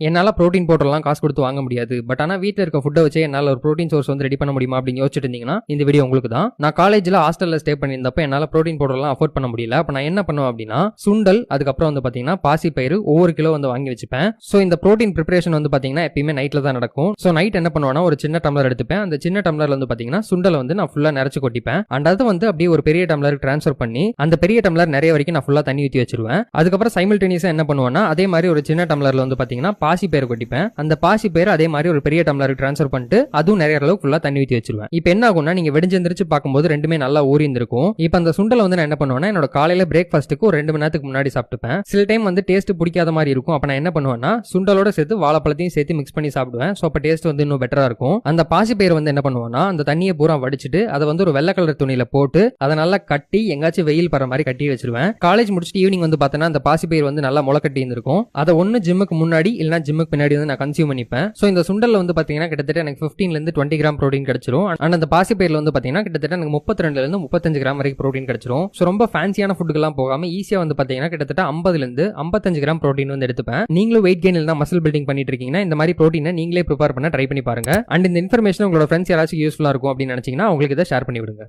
என்னால புரோட்டீன் பவுடர்லாம் காசு கொடுத்து வாங்க முடியாது, பட் ஆனா வீட்டில் இருக்க ஃபுட்டை வச்சு என்னால் ஒரு புரோட்டீன் சோர்ஸ் வந்து ரெடி பண்ண முடியுமா அப்படின்னு யோசிச்சுட்டு இருந்தீங்கன்னா இந்த வீடியோ உங்களுக்கு தான். நான் காலேஜில் ஹாஸ்டலில் ஸ்டே பண்ணியிருந்தப்ப என்னால் புரோட்டீன் பவுடர்லாம் அஃபோர்ட் பண்ண முடியல. அப்போ நான் என்ன பண்ணுவேன் அப்படின்னா சுண்டல், அதுக்கப்புறம் வந்து பார்த்தீங்கன்னா பாசிப்பயிறு ஒவ்வொரு கிலோ வந்து வாங்கி வச்சுப்பேன். ஸோ இந்த புரோட்டீன் ப்ரிப்பரேஷன் வந்து பார்த்தீங்கன்னா எப்பயுமே நைட்டில் தான் நடக்கும். ஸோ நைட் என்ன பண்ணுவேன்னா ஒரு சின்ன டம்ளர் எடுத்துப்பேன். அந்த சின்ன டம்ளர்ல வந்து பார்த்தீங்கன்னா சுண்டலை வந்து நான் ஃபுல்லாக நிறச்சு கொட்டிப்பேன். அண்ட் அதை வந்து அப்படியே ஒரு பெரிய டம்ளருக்கு ட்ரான்ஸ்ஃபர் பண்ணி அந்த பெரிய டம்ளர் நிறைய வரைக்கும் நான் ஃபுல்லாக தண்ணி ஊற்றி வச்சிருவேன். அதுக்கப்புறம் சைமல்டேனியஸாக என்ன பண்ணுவேன்னா அதே மாதிரி ஒரு சின்ன டம்ளர்ல வந்து பார்த்தீங்கன்னா பாசிப்பயிறு கொட்டிப்பேன். அந்த பாசிப்பயிறு அதே மாதிரி ஒரு பெரிய டம்ளருக்கு ட்ரான்ஸ்ஃபர் பண்ணிட்டு அதுவும் நிறைய அளவுக்கு ஃபுல்லாக தண்ணி ஊற்றி வச்சிருவேன். இப்போ என்ன ஆகும்னா நீங்க வெடிஞ்செந்திரிச்சு பார்க்கும்போது ரெண்டுமே நல்லா ஊறி இருந்திருக்கும். இப்போ அந்த சுண்டலை வந்து நான் என்ன பண்ணுவேன்னா என்னோட காலையில பிரேக்ஃபாஸ்ட்டுக்கு ஒரு 2 மணி நேரத்துக்கு முன்னாடி சாப்பிட்டுப்பேன். சில டைம் வந்து டேஸ்ட் பிடிக்காத மாதிரி இருக்கும். அப்போ நான் என்ன பண்ணுவேன்னா சுண்டலோட சேர்த்து வாழைப்பழத்தையும் சேர்த்து மிக்ஸ் பண்ணி சாப்பிடுவேன். ஸோ அப்போ டேஸ்ட் வந்து இன்னும் பெட்டரா இருக்கும். அந்த பாசிப்பயிறு வந்து என்ன பண்ணுவேன்னா அந்த தண்ணியை பூரா வடிச்சிட்டு அதை வந்து ஒரு வெள்ளை கலர் துணியில போட்டு அதை நல்லா கட்டி எங்காச்சும் வெயில் படுற மாதிரி கட்டி வச்சிருவேன். காலேஜ் முடிச்சுட்டு ஈவினிங் வந்து பார்த்தேன்னா அந்த பாசிப்பயிறு வந்து நல்லா முளைக்கட்டி இருந்திருக்கும். அதை ஒன்னு ஜிம்முக்கு முன்னாடி இல்லைனா ஜிம்முக்கு பின்னாடி வந்து நான் கன்சியூம் பண்ணிப்பேன். ஸோ இந்த சுண்டல்ல வந்து பார்த்தீங்கன்னா கிட்டத்தட்ட எனக்கு 15 ல இருந்து 20 கிராம் ப்ரோட்டீன் கிடைச்சிரும். அண்ட் அந்த பாசிப்பயிரில் வந்து பார்த்தீங்கன்னா கிட்டத்தட்ட எனக்கு 32 ல இருந்து 35 கிராம் வரைக்கும் ப்ரோட்டீன் கிடைச்சிரும். ஸோ ரொம்ப ஃபேன்சியான ஃபுட்டுக்கெல்லாம் போகாம ஈஸியா வந்து பார்த்தீங்கன்னா கிட்டத்தட்ட 50 ல இருந்து 55 கிராம் ப்ரோட்டீன் வந்து எடுத்துப்பேன். நீங்களும் வெயிட் கெயின் இல்லைனா மசில் பில்டிங் பண்ணிட்டு இருக்கீங்கன்னா இந்த மாதிரி ப்ரோட்டீனை நீங்களே ப்ரிப்பேர் பண்ண ட்ரை பண்ணி பாருங்க. அண்ட் இந்த இன்ஃபர்மேஷன் உங்களோட ஃப்ரெண்ட்ஸ் யாராச்சும் யூஸ்ஃபுல்லா இருக்கும் அப்படின்னு நினைச்சீங்கன்னா உங்களுக்கு இதை ஷேர் பண்ணி விடுங்க.